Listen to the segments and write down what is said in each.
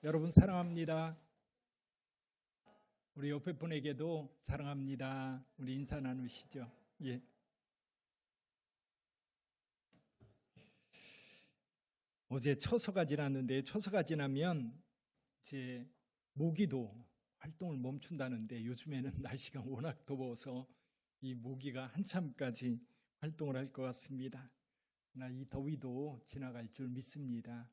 여러분 사랑합니다. 우리 옆에 분에게도 사랑합니다. 우리 인사 나누시죠. 예. 어제 처서가 지났는데 처서가 지나면 이제 모기도 활동을 멈춘다는데 요즘에는 날씨가 워낙 더워서 이 모기가 한참까지 활동을 할 것 같습니다. 그러나 이 더위도 지나갈 줄 믿습니다.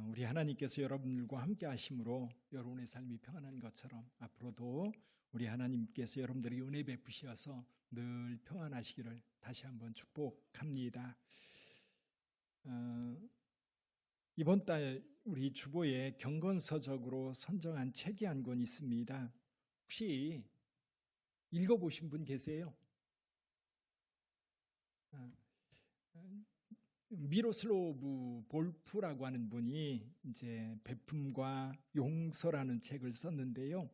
우리 하나님께서 여러분들과 함께 하심으로 여러분의 삶이 평안한 것처럼 앞으로도 우리 하나님께서 여러분들에게 은혜 베푸셔서 늘 평안하시기를 다시 한번 축복합니다. 이번 달 우리 주보에 경건서적으로 선정한 책이 한 권 있습니다. 혹시 읽어보신 분 계세요? 미로슬로브 볼프라고 하는 분이 이제 베품과 용서라는 책을 썼는데요.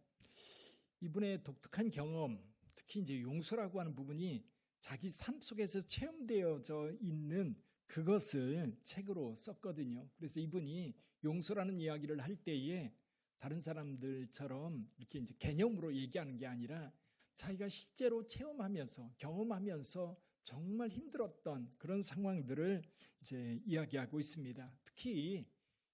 이분의 독특한 경험, 특히 이제 용서라고 하는 부분이 자기 삶 속에서 체험되어져 있는 그것을 책으로 썼거든요. 그래서 이분이 용서라는 이야기를 할 때에 다른 사람들처럼 이렇게 이제 개념으로 얘기하는 게 아니라 자기가 실제로 체험하면서 경험하면서 정말 힘들었던 그런 상황들을 이제 이야기하고 있습니다. 특히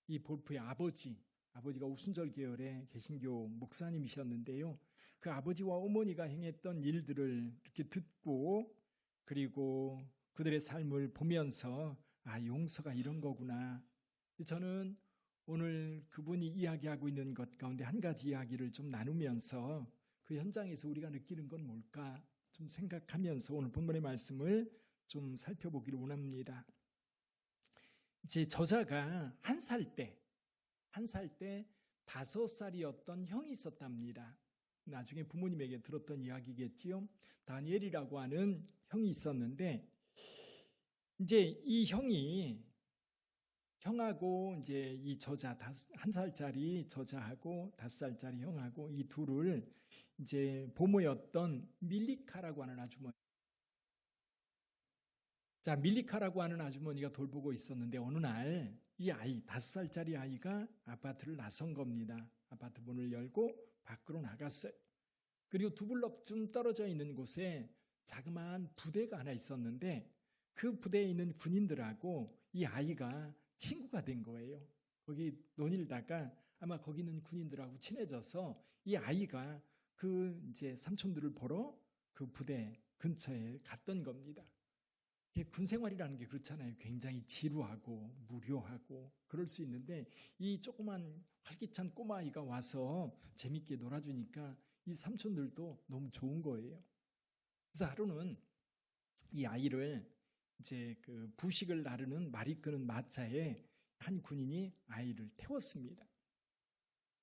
이 볼프의 아버지가 오순절 계열의 개신교 목사님이셨는데요. 그 아버지와 어머니가 행했던 일들을 이렇게 듣고 그리고 그들의 삶을 보면서 용서가 이런 거구나. 저는 오늘 그분이 이야기하고 있는 것 가운데 한 가지 이야기를 좀 나누면서 그 현장에서 우리가 느끼는 건 뭘까 좀 생각하면서 오늘 본문의 말씀을 좀 살펴보기를 원합니다. 이제 저자가 한 살 때 5살이었던 형이 있었답니다. 나중에 부모님에게 들었던 이야기겠지요. 다니엘이라고 하는 형이 있었는데 이제 이 형하고 이제 이 저자 1살짜리 저자하고 5살짜리 형하고 이 둘을 이제 보모였던 밀리카라고 하는 아주머니. 자, 밀리카라고 하는 아주머니가 돌보고 있었는데 어느 날 이 아이 5살짜리 아이가 아파트를 나선 겁니다. 아파트 문을 열고 밖으로 나갔어요. 그리고 두 블럭쯤 떨어져 있는 곳에 자그마한 부대가 하나 있었는데 그 부대에 있는 군인들하고 이 아이가 친구가 된 거예요. 거기 논일다가 아마 거기 있는 군인들하고 친해져서 이 아이가 그 이제 삼촌들을 보러 그 부대 근처에 갔던 겁니다. 군 생활이라는 게 그렇잖아요. 굉장히 지루하고 무료하고 그럴 수 있는데 이 조그만 활기찬 꼬마아이가 와서 재밌게 놀아주니까 이 삼촌들도 너무 좋은 거예요. 그래서 하루는 이 아이를 이제 그 부식을 나르는 말이 끄는 마차에 한 군인이 아이를 태웠습니다.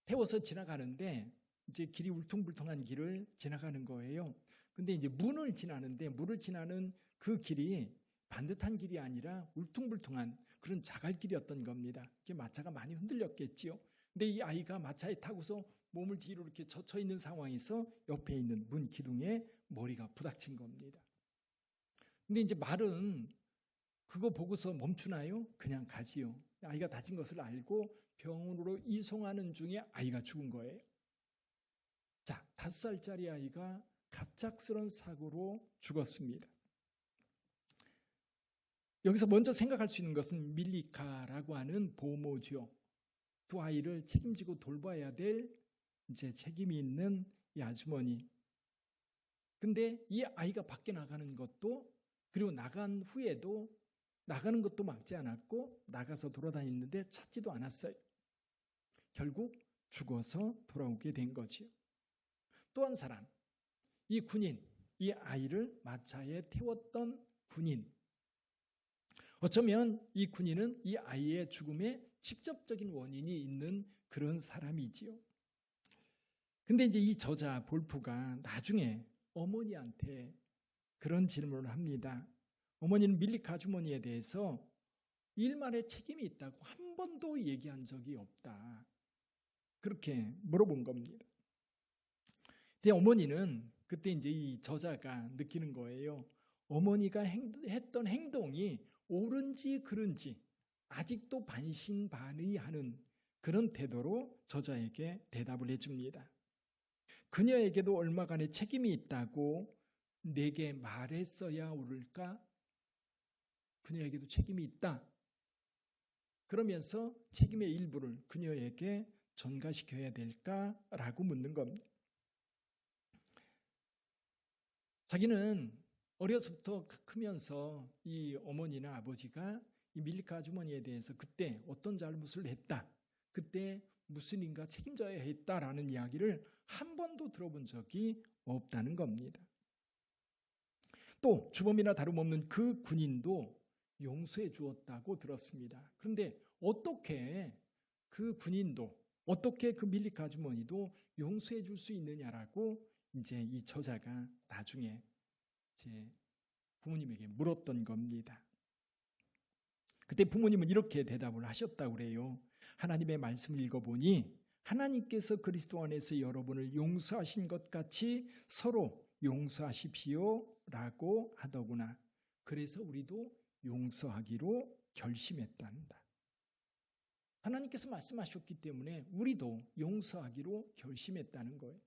태워서 지나가는데 이제 길이 울퉁불퉁한 길을 지나가는 거예요. 근데 이제 문을 지나는 그 길이 반듯한 길이 아니라 울퉁불퉁한 그런 자갈길이었던 겁니다. 마차가 많이 흔들렸겠지요. 근데 이 아이가 마차에 타고서 몸을 뒤로 이렇게 젖혀 있는 상황에서 옆에 있는 문 기둥에 머리가 부닥친 겁니다. 근데 이제 말은 그거 보고서 멈추나요? 그냥 가지요. 아이가 다친 것을 알고 병원으로 이송하는 중에 아이가 죽은 거예요. 자, 5살짜리 아이가 갑작스런 사고로 죽었습니다. 여기서 먼저 생각할 수 있는 것은 밀리카라고 하는 보모죠. 두 아이를 책임지고 돌봐야 될 이제 책임이 있는 이 아주머니. 근데 이 아이가 밖에 나가는 것도 그리고 나간 후에도 나가는 것도 막지 않았고 나가서 돌아다니는데 찾지도 않았어요. 결국 죽어서 돌아오게 된 거지요. 또 한 사람, 이 군인, 이 아이를 마차에 태웠던 군인. 어쩌면 이 군인은 이 아이의 죽음에 직접적인 원인이 있는 그런 사람이지요. 근데 이제 이 저자 볼프가 나중에 어머니한테 그런 질문을 합니다. 어머니는 밀리카 아주머니에 대해서 일말의 책임이 있다고 한 번도 얘기한 적이 없다. 그렇게 물어본 겁니다. 근데 어머니는 그때 이제 이 저자가 느끼는 거예요. 어머니가 했던 행동이 옳은지 그른지 아직도 반신반의하는 그런 태도로 저자에게 대답을 해줍니다. 그녀에게도 얼마간의 책임이 있다고 내게 말했어야 옳을까? 그녀에게도 책임이 있다. 그러면서 책임의 일부를 그녀에게 전가시켜야 될까라고 묻는 겁니다. 자기는 어려서부터 크면서 이 어머니나 아버지가 이 밀리카 아주머니에 대해서 그때 어떤 잘못을 했다, 그때 무슨 일인가 책임져야 했다라는 이야기를 한 번도 들어본 적이 없다는 겁니다. 또 주범이나 다름없는 그 군인도 용서해 주었다고 들었습니다. 그런데 어떻게 그 군인도, 어떻게 그 밀리카 아주머니도 용서해 줄 수 있느냐라고 이제 이 저자가 나중에 이제 부모님에게 물었던 겁니다. 그때 부모님은 이렇게 대답을 하셨다고 그래요. 하나님의 말씀을 읽어보니 하나님께서 그리스도 안에서 여러분을 용서하신 것 같이 서로 용서하십시오 라고 하더구나. 그래서 우리도 용서하기로 결심했단다. 하나님께서 말씀하셨기 때문에 우리도 용서하기로 결심했다는 거예요.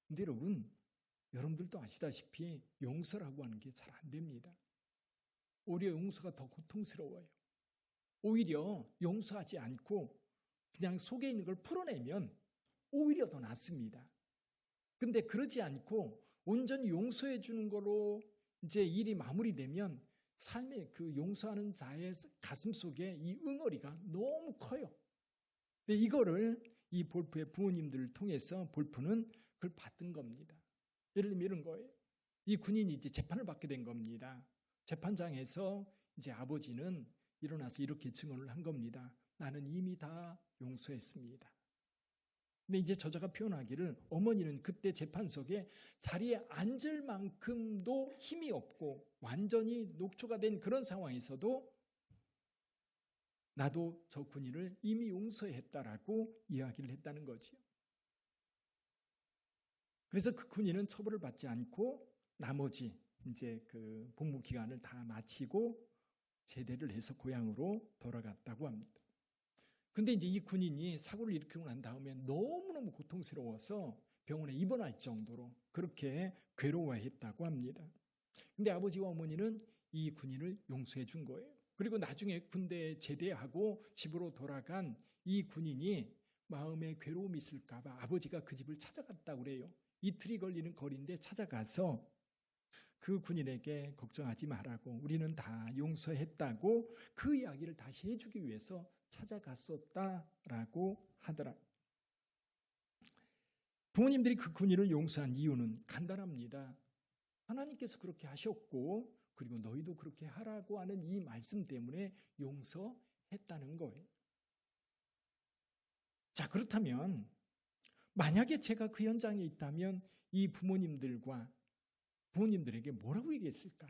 근데 여러분들도 아시다시피 용서라고 하는 게 잘 안 됩니다. 오히려 용서가 더 고통스러워요. 오히려 용서하지 않고 그냥 속에 있는 걸 풀어내면 오히려 더 낫습니다. 근데 그러지 않고 온전히 용서해 주는 거로 이제 일이 마무리되면 삶의 그 용서하는 자의 가슴 속에 이 응어리가 너무 커요. 근데 이거를 이 볼프의 부모님들을 통해서 볼프는 그걸 받은 겁니다. 예를 들면 이런 거예요. 이 군인이 이제 재판을 받게 된 겁니다. 재판장에서 이제 아버지는 일어나서 이렇게 증언을 한 겁니다. 나는 이미 다 용서했습니다. 근데 이제 저자가 표현하기를 어머니는 그때 재판석에 자리에 앉을 만큼도 힘이 없고 완전히 녹초가 된 그런 상황에서도 나도 저 군인을 이미 용서했다라고 이야기를 했다는 거지요. 그래서 그 군인은 처벌을 받지 않고 나머지 이제 그 복무 기간을 다 마치고 제대를 해서 고향으로 돌아갔다고 합니다. 근데 이제 이 군인이 사고를 일으키고 난 다음에 너무너무 고통스러워서 병원에 입원할 정도로 그렇게 괴로워했다고 합니다. 근데 아버지와 어머니는 이 군인을 용서해 준 거예요. 그리고 나중에 군대에 제대하고 집으로 돌아간 이 군인이 마음에 괴로움이 있을까 봐 아버지가 그 집을 찾아갔다고 그래요. 이틀이 걸리는 거리인데 찾아가서 그 군인에게 걱정하지 말라고 우리는 다 용서했다고 그 이야기를 다시 해주기 위해서 찾아갔었다라고 하더라. 부모님들이 그 군인을 용서한 이유는 간단합니다. 하나님께서 그렇게 하셨고 그리고 너희도 그렇게 하라고 하는 이 말씀 때문에 용서했다는 거예요. 자, 그렇다면 만약에 제가 그 현장에 있다면 이 부모님들에게 뭐라고 얘기했을까?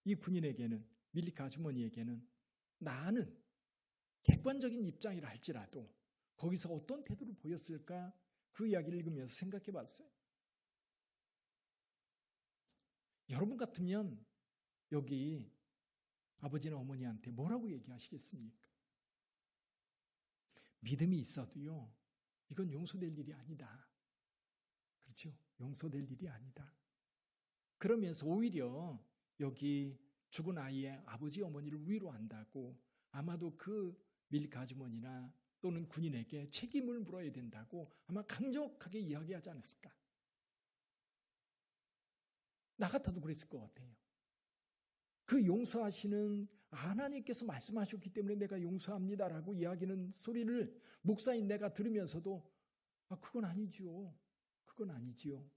이 군인에게는, 밀리카 아주머니에게는 나는 객관적인 입장이라 할지라도 거기서 어떤 태도를 보였을까? 그 이야기를 읽으면서 생각해 봤어요. 여러분 같으면 여기 아버지나 어머니한테 뭐라고 얘기하시겠습니까? 믿음이 있어도요, 이건 용서될 일이 아니다. 그렇죠? 용서될 일이 아니다. 그러면서 오히려 여기 죽은 아이의 아버지 어머니를 위로한다고 아마도 그 밀리카 아주머니나 또는 군인에게 책임을 물어야 된다고 아마 강력하게 이야기하지 않았을까? 나 같아도 그랬을 것 같아요. 그 용서하시는 하나님께서 말씀하셨기 때문에 내가 용서합니다라고 이야기하는 소리를 목사인 내가 들으면서도 그건 아니지요. 그건 아니지요.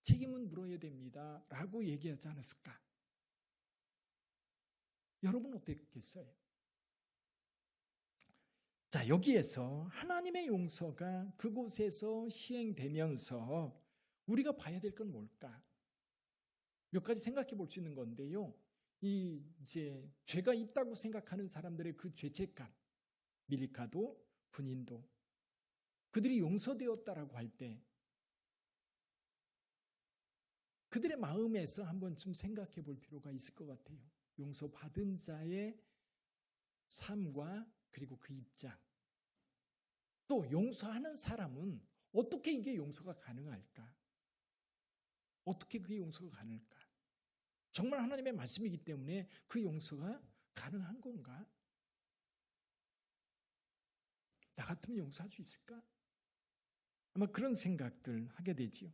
책임은 물어야 됩니다. 라고 얘기하지 않았을까? 여러분 어떻겠어요? 자, 여기에서 하나님의 용서가 그곳에서 시행되면서 우리가 봐야 될 건 뭘까? 몇 가지 생각해 볼 수 있는 건데요. 이제 죄가 있다고 생각하는 사람들의 그 죄책감, 밀리카도 군인도 그들이 용서되었다라고 할 때 그들의 마음에서 한번 좀 생각해 볼 필요가 있을 것 같아요. 용서받은 자의 삶과 그리고 그 입장, 또 용서하는 사람은 어떻게 이게 용서가 가능할까? 어떻게 그게 용서가 가능할까? 정말 하나님의 말씀이기 때문에 그 용서가 가능한 건가? 나 같으면 용서할 수 있을까? 아마 그런 생각들 하게 되지요.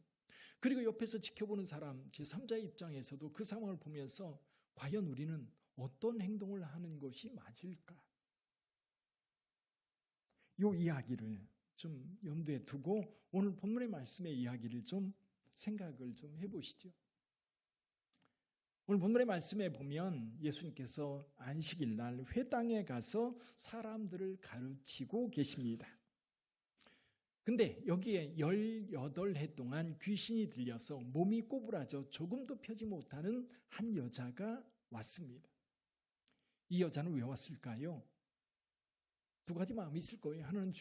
그리고 옆에서 지켜보는 사람, 제3자의 입장에서도 그 상황을 보면서 과연 우리는 어떤 행동을 하는 것이 맞을까? 이 이야기를 좀 염두에 두고 오늘 본문의 말씀의 이야기를 좀 생각을 좀 해보시죠. 오늘 본문의 말씀에 보면 예수님께서 안식일 날 회당에 가서 사람들을 가르치고 계십니다. 근데 여기에 18해 동안 귀신이 들려서 몸이 꼬부라져 조금도 펴지 못하는 한 여자가 왔습니다. 이 여자는 왜 왔을까요? 두 가지 마음이 있을 거예요. 하나는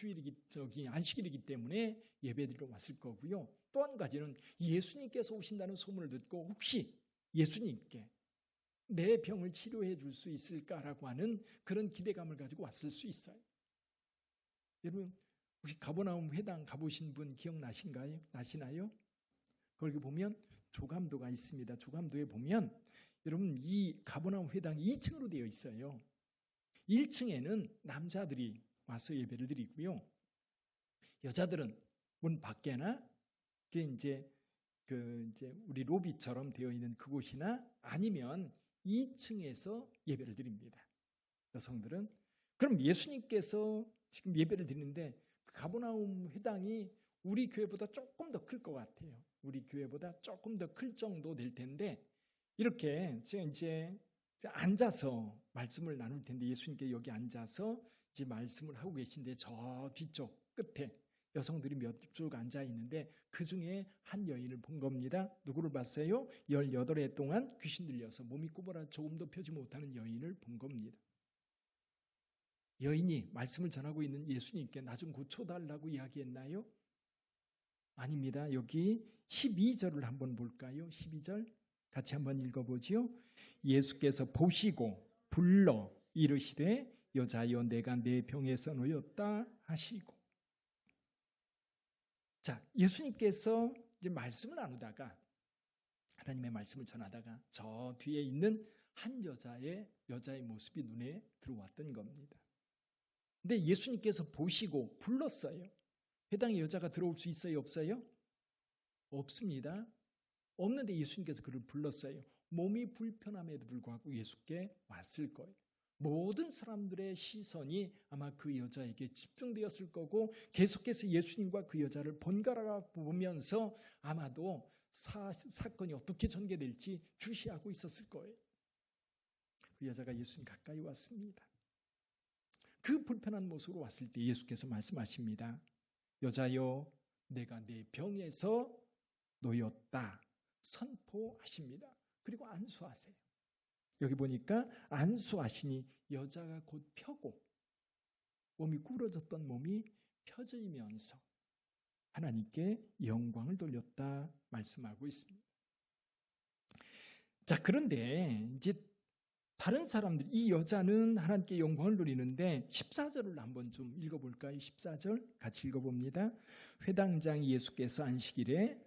안식일이기 때문에 예배드리러 왔을 거고요. 또 한 가지는 예수님께서 오신다는 소문을 듣고 혹시 예수님께 내 병을 치료해 줄 수 있을까라고 하는 그런 기대감을 가지고 왔을 수 있어요. 여러분 혹시 가버나움 회당 가보신 분 나시나요? 거기 보면 조감도가 있습니다. 조감도에 보면 여러분 이 가버나움 회당이 2층으로 되어 있어요. 1층에는 남자들이 와서 예배를 드리고요. 여자들은 문 밖에나 이제 우리 로비처럼 되어 있는 그곳이나 아니면 2층에서 예배를 드립니다. 여성들은 그럼 예수님께서 지금 예배를 드리는데 가버나움 회당이 우리 교회보다 조금 더 클 것 같아요. 우리 교회보다 조금 더 클 정도 될 텐데 이렇게 제가 이제 앉아서 말씀을 나눌 텐데 예수님께 여기 앉아서 이제 말씀을 하고 계신데 저 뒤쪽 끝에 여성들이 몇 쭉 앉아 있는데 그 중에 한 여인을 본 겁니다. 누구를 봤어요? 18해 동안 귀신 들려서 몸이 꼬부라 조금도 펴지 못하는 여인을 본 겁니다. 여인이 말씀을 전하고 있는 예수님께 나 좀 고쳐달라고 이야기했나요? 아닙니다. 여기 12절을 한번 볼까요? 12절 같이 한번 읽어보지요. 예수께서 보시고 불러 이르시되 여자여 내가 내 병에서 놓였다 하시고. 자, 예수님께서 이제 말씀을 나누다가 하나님의 말씀을 전하다가 저 뒤에 있는 한 여자의 모습이 눈에 들어왔던 겁니다. 근데 예수님께서 보시고 불렀어요. 회당에 여자가 들어올 수 있어요? 없어요? 없습니다. 없는데 예수님께서 그를 불렀어요. 몸이 불편함에도 불구하고 예수께 왔을 거예요. 모든 사람들의 시선이 아마 그 여자에게 집중되었을 거고 계속해서 예수님과 그 여자를 번갈아 보면서 아마도 사건이 어떻게 전개될지 주시하고 있었을 거예요. 그 여자가 예수님 가까이 왔습니다. 그 불편한 모습으로 왔을 때 예수께서 말씀하십니다. 여자여 내가 내 병에서 놓였다 선포하십니다. 그리고 안수하세요. 여기 보니까 안수하시니 여자가 곧 펴고 몸이 구부러졌던 몸이 펴지면서 하나님께 영광을 돌렸다 말씀하고 있습니다. 자, 그런데 이제 다른 사람들, 이 여자는 하나님께 영광을 돌리는데 14절을 한번 좀 읽어볼까요? 14절 같이 읽어봅니다. 회당장 예수께서 안식일에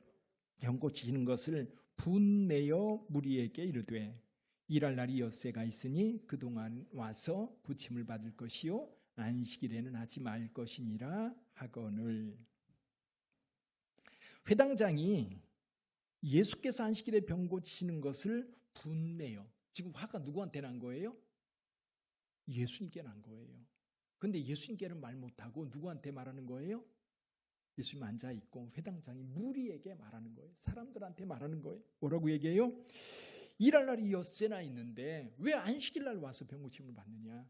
병 고치시는 것을 분내어 무리에게 이르되 일할 날이 엿새가 있으니 그동안 와서 고침을 받을 것이요 안식일에는 하지 말 것이니라 하거늘. 회당장이 예수께서 안식일에 병 고치시는 것을 분내어, 지금 화가 누구한테 난 거예요? 예수님께 난 거예요. 근데 예수님께는 말 못하고 누구한테 말하는 거예요? 예수님 앉아있고 회당장이 무리에게 말하는 거예요. 사람들한테 말하는 거예요. 뭐라고 얘기해요? 일할 날이 엿새나 있는데 왜 안식일 날 와서 병 고침을 받느냐?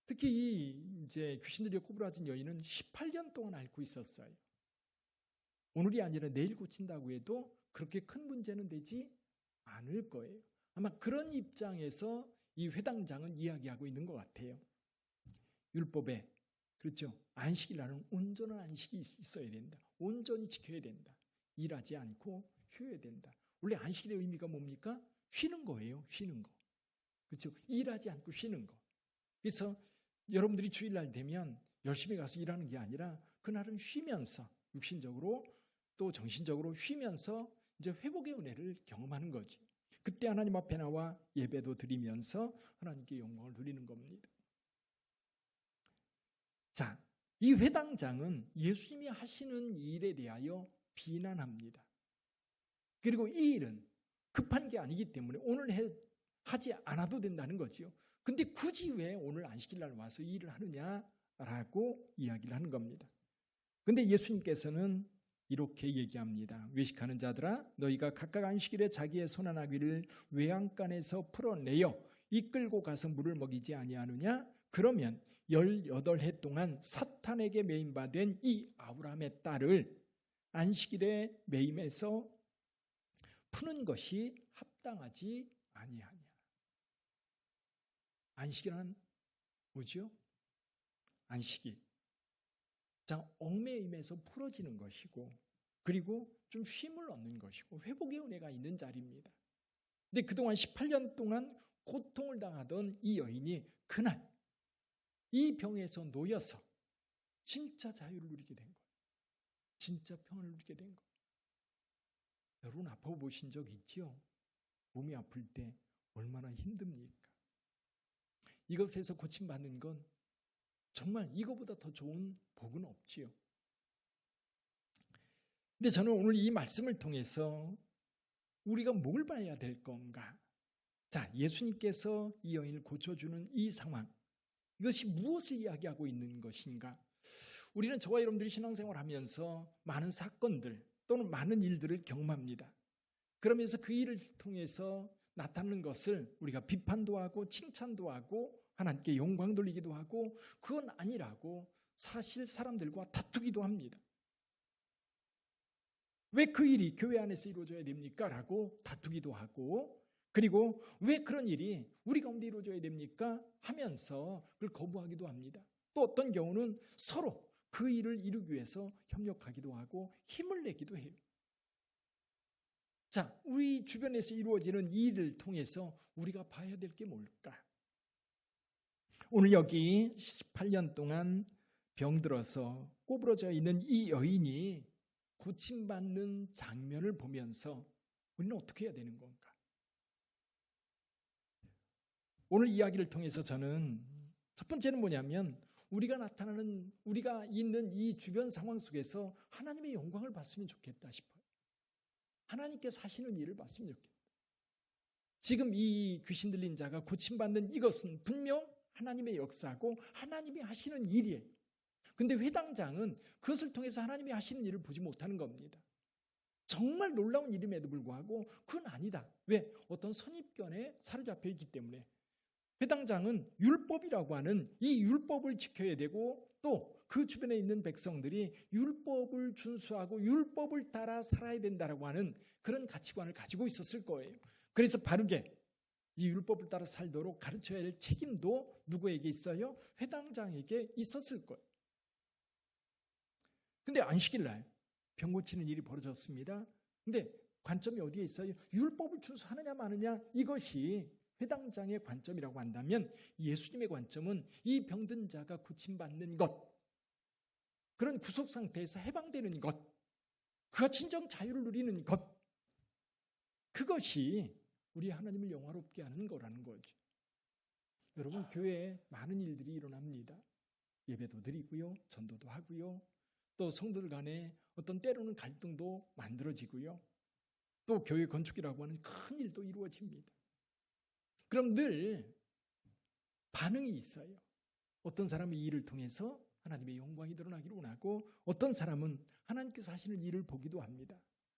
특히 이제 귀신들이 꼬부라진 여인은 18년 동안 앓고 있었어요. 오늘이 아니라 내일 고친다고 해도 그렇게 큰 문제는 되지 않을 거예요. 아마 그런 입장에서 이 회당장은 이야기하고 있는 것 같아요. 율법에 그렇죠. 안식일 날은 온전한 안식이 있어야 된다. 온전히 지켜야 된다. 일하지 않고 쉬어야 된다. 원래 안식일의 의미가 뭡니까? 쉬는 거예요. 쉬는 거. 그렇죠. 일하지 않고 쉬는 거. 그래서 여러분들이 주일날 되면 열심히 가서 일하는 게 아니라 그날은 쉬면서 육신적으로 또 정신적으로 쉬면서 이제 회복의 은혜를 경험하는 거지. 그때 하나님 앞에 나와 예배도 드리면서 하나님께 영광을 드리는 겁니다. 자, 이 회당장은 예수님이 하시는 일에 대하여 비난합니다. 그리고 이 일은 급한 게 아니기 때문에 오늘 하지 않아도 된다는 거죠. 근데 굳이 왜 오늘 안식일날 와서 이 일을 하느냐라고 이야기를 하는 겁니다. 근데 예수님께서는 이렇게 얘기합니다. 외식하는 자들아, 너희가 각각 안식일에 자기의 손안아귀를 외양간에서 풀어내어 이끌고 가서 물을 먹이지 아니하느냐? 그러면 18해 동안 사탄에게 매임받은 이 아브라함의 딸을 안식일에 매임해서 푸는 것이 합당하지 아니하냐. 안식이란 뭐죠? 안식이. 자, 얽매임에서 풀어지는 것이고, 그리고 좀 쉼을 얻는 것이고, 회복의 은혜가 있는 자리입니다. 근데 그동안 18년 동안 고통을 당하던 이 여인이 그날 이 병에서 놓여서 진짜 자유를 누리게 된 거예요. 진짜 평안을 누리게 된 거예요. 여러분 아파보신 적 있죠? 몸이 아플 때 얼마나 힘듭니까? 이것에서 고침받는 건 정말 이거보다 더 좋은 복은 없지요. 근데 저는 오늘 이 말씀을 통해서 우리가 뭘 봐야 될 건가? 자, 예수님께서 이 여인을 고쳐주는 이 상황, 이것이 무엇을 이야기하고 있는 것인가? 우리는 저와 여러분들이 신앙생활을 하면서 많은 사건들 또는 많은 일들을 경험합니다. 그러면서 그 일을 통해서 나타나는 것을 우리가 비판도 하고 칭찬도 하고 하나님께 영광 돌리기도 하고 그건 아니라고 사실 사람들과 다투기도 합니다. 왜 그 일이 교회 안에서 이루어져야 됩니까? 라고 다투기도 하고 그리고 왜 그런 일이 우리 가운데 이루어져야 됩니까? 하면서 그걸 거부하기도 합니다. 또 어떤 경우는 서로 그 일을 이루기 위해서 협력하기도 하고 힘을 내기도 해요. 자, 우리 주변에서 이루어지는 이 일을 통해서 우리가 봐야 될 게 뭘까? 오늘 여기 18년 동안 병들어서 꼬부러져 있는 이 여인이 고침받는 장면을 보면서 우리는 어떻게 해야 되는 건가? 오늘 이야기를 통해서 저는 첫 번째는 뭐냐면 우리가 있는 이 주변 상황 속에서 하나님의 영광을 봤으면 좋겠다 싶어요. 하나님께서 하시는 일을 봤으면 좋겠다. 지금 이 귀신 들린 자가 고침받는 이것은 분명 하나님의 역사고 하나님이 하시는 일이에요. 근데 회당장은 그것을 통해서 하나님이 하시는 일을 보지 못하는 겁니다. 정말 놀라운 일임에도 불구하고 그건 아니다. 왜? 어떤 선입견에 사로잡혀 있기 때문에. 회당장은 율법이라고 하는 이 율법을 지켜야 되고 또 그 주변에 있는 백성들이 율법을 준수하고 율법을 따라 살아야 된다라고 하는 그런 가치관을 가지고 있었을 거예요. 그래서 바르게 이 율법을 따라 살도록 가르쳐야 할 책임도 누구에게 있어요? 회당장에게 있었을 거예요. 근데 안식일날 병 고치는 일이 벌어졌습니다. 근데 관점이 어디에 있어요? 율법을 준수하느냐 마느냐 이것이 회당장의 관점이라고 한다면 예수님의 관점은 이 병든 자가 고침받는 것, 그런 구속 상태에서 해방되는 것, 그가 진정 자유를 누리는 것, 그것이 우리 하나님을 영화롭게 하는 거라는 거죠. 여러분 교회에 많은 일들이 일어납니다. 예배도 드리고요, 전도도 하고요, 또 성도들 간에 어떤 때로는 갈등도 만들어지고요, 또 교회 건축이라고 하는 큰 일도 이루어집니다. 그럼 늘 반응이 있어요. 어떤 사람은 이 일을 통해서 하나님의 영광이 드러나기를 원하고 어떤 사람은 하나님께서 하시는 일을 보기도 합니다.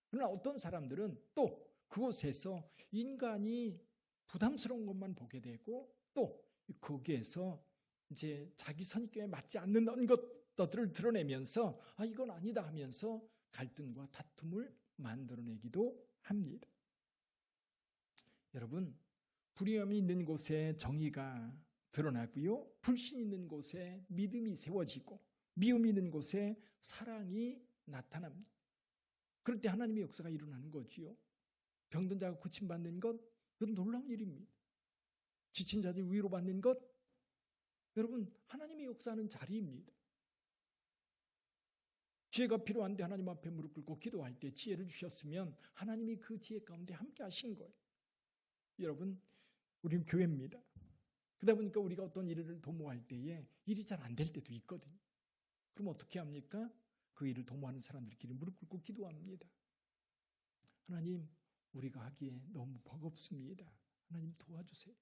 그러나 어떤 사람들은 또 그곳에서 인간이 부담스러운 것만 보게 되고 또 거기에서 이제 자기 선입견에 맞지 않는 것들을 드러내면서 이건 아니다 하면서 갈등과 다툼을 만들어내기도 합니다. 여러분, 불의함이 있는 곳에 정의가 드러나고요, 불신이 있는 곳에 믿음이 세워지고 미움이 있는 곳에 사랑이 나타납니다. 그럴 때 하나님의 역사가 일어나는 거지요. 병든 자가 고침받는 것, 이건 놀라운 일입니다. 지친 자들이 위로받는 것, 여러분, 하나님의 역사하는 자리입니다. 지혜가 필요한데 하나님 앞에 무릎 꿇고 기도할 때 지혜를 주셨으면 하나님이 그 지혜 가운데 함께 하신 거예요. 여러분, 우리는 교회입니다. 그러다 보니까 우리가 어떤 일을 도모할 때에 일이 잘 안 될 때도 있거든요. 그럼 어떻게 합니까? 그 일을 도모하는 사람들끼리 무릎 꿇고 기도합니다. 하나님, 우리가 하기에 너무 버겁습니다. 하나님 도와주세요.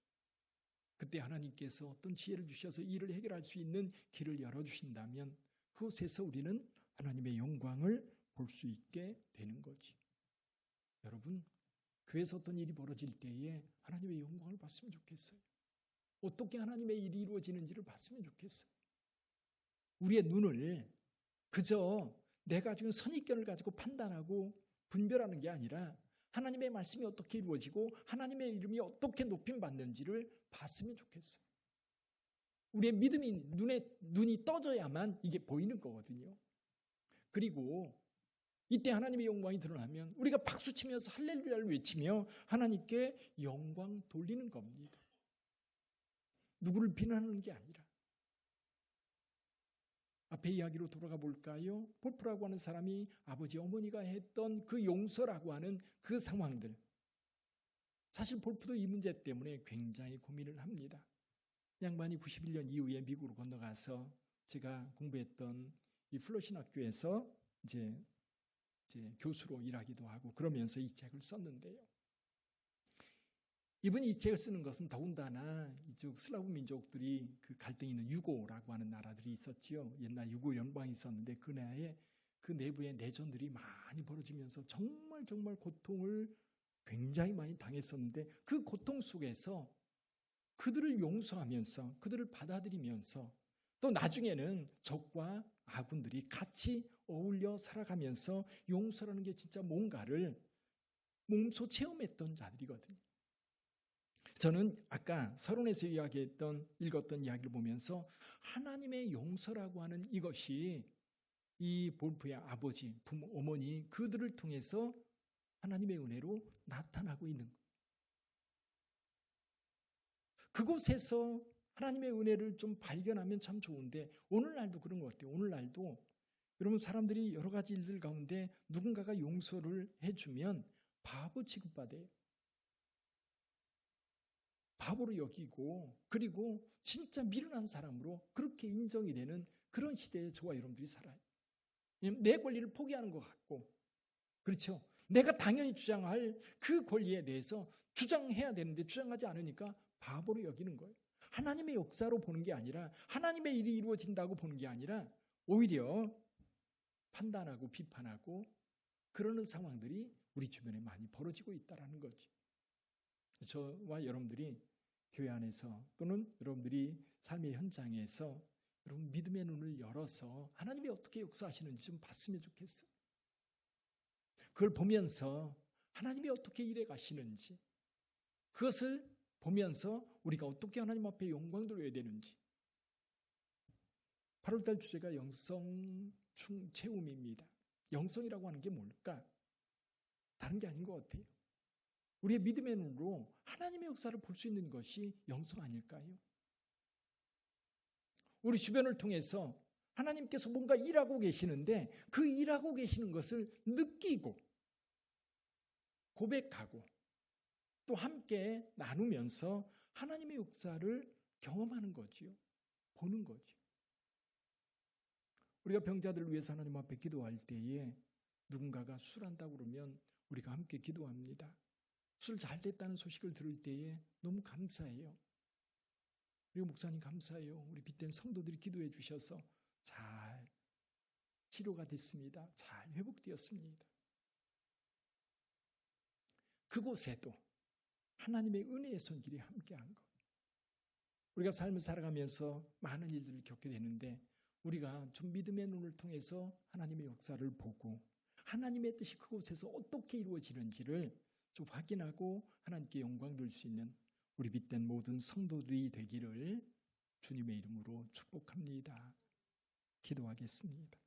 그때 하나님께서 어떤 지혜를 주셔서 일을 해결할 수 있는 길을 열어주신다면 그곳에서 우리는 하나님의 영광을 볼 수 있게 되는 거지. 여러분, 교회에서 어떤 일이 벌어질 때에 하나님의 영광을 봤으면 좋겠어요. 어떻게 하나님의 일이 이루어지는지를 봤으면 좋겠어요. 우리의 눈을 그저 내가 지금 선입견을 가지고 판단하고 분별하는 게 아니라 하나님의 말씀이 어떻게 이루어지고 하나님의 이름이 어떻게 높임받는지를 봤으면 좋겠어요. 우리의 믿음이 눈이 떠져야만 이게 보이는 거거든요. 그리고 이때 하나님의 영광이 드러나면 우리가 박수치면서 할렐루야를 외치며 하나님께 영광 돌리는 겁니다. 누구를 비난하는 게 아니라. 앞에 이야기로 돌아가 볼까요? 볼프라고 하는 사람이 아버지 어머니가 했던 그 용서라고 하는 그 상황들. 사실 볼프도 이 문제 때문에 굉장히 고민을 합니다. 양반이 91년 이후에 미국으로 건너가서 제가 공부했던 이 플러신 학교에서 이제 교수로 일하기도 하고 그러면서 이 책을 썼는데요. 이분이 이 책을 쓰는 것은 더군다나 이쪽 슬라브 민족들이 그 갈등이 있는 유고라고 하는 나라들이 있었지요. 옛날 유고 연방이 있었는데 그 내부에 내전들이 많이 벌어지면서 정말 고통을 굉장히 많이 당했었는데 그 고통 속에서 그들을 용서하면서 그들을 받아들이면서 또 나중에는 적과 아군들이 같이 어울려 살아가면서 용서라는 게 진짜 뭔가를 몸소 체험했던 자들이거든요. 저는 아까 서론에서 읽었던 이야기를 보면서 하나님의 용서라고 하는 이것이 이 볼프의 아버지, 부모, 어머니 그들을 통해서 하나님의 은혜로 나타나고 있는 거예요. 그곳에서 하나님의 은혜를 좀 발견하면 참 좋은데 오늘날도 그런 것 같아요. 오늘날도 여러분 사람들이 여러 가지 일들 가운데 누군가가 용서를 해주면 바보 취급받아요. 바보로 여기고 그리고 진짜 미련한 사람으로 그렇게 인정이 되는 그런 시대에 저와 여러분들이 살아요. 내 권리를 포기하는 것 같고 그렇죠. 내가 당연히 주장할 그 권리에 대해서 주장해야 되는데 주장하지 않으니까 바보로 여기는 거예요. 하나님의 역사로 보는 게 아니라 하나님의 일이 이루어진다고 보는 게 아니라 오히려 판단하고 비판하고 그러는 상황들이 우리 주변에 많이 벌어지고 있다는 거죠. 저와 여러분들이 교회 안에서 또는 여러분들이 삶의 현장에서 여러분 믿음의 눈을 열어서 하나님이 어떻게 역사하시는지 좀 봤으면 좋겠어요. 그걸 보면서 하나님이 어떻게 일해 가시는지 그것을 보면서 우리가 어떻게 하나님 앞에 영광 돌려야 되는지 8월달 주제가 영성 체험입니다. 영성이라고 하는 게 뭘까? 다른 게 아닌 것 같아요. 우리의 믿음의 눈으로 하나님의 역사를 볼 수 있는 것이 영성 아닐까요? 우리 주변을 통해서 하나님께서 뭔가 일하고 계시는데 그 일하고 계시는 것을 느끼고 고백하고 또 함께 나누면서 하나님의 역사를 경험하는 거지요. 보는 거죠. 우리가 병자들을 위해서 하나님 앞에 기도할 때에 누군가가 술한다고 그러면 우리가 함께 기도합니다. 술 잘 됐다는 소식을 들을 때에 너무 감사해요. 그리고 목사님 감사해요. 우리 빗된 성도들이 기도해 주셔서 잘 치료가 됐습니다. 잘 회복되었습니다. 그곳에도 하나님의 은혜의 손길이 함께한 것. 우리가 삶을 살아가면서 많은 일들을 겪게 되는데 우리가 좀 믿음의 눈을 통해서 하나님의 역사를 보고 하나님의 뜻이 그곳에서 어떻게 이루어지는지를 좀 확인하고 하나님께 영광 돌릴 수 있는 우리 빗된 모든 성도들이 되기를 주님의 이름으로 축복합니다. 기도하겠습니다.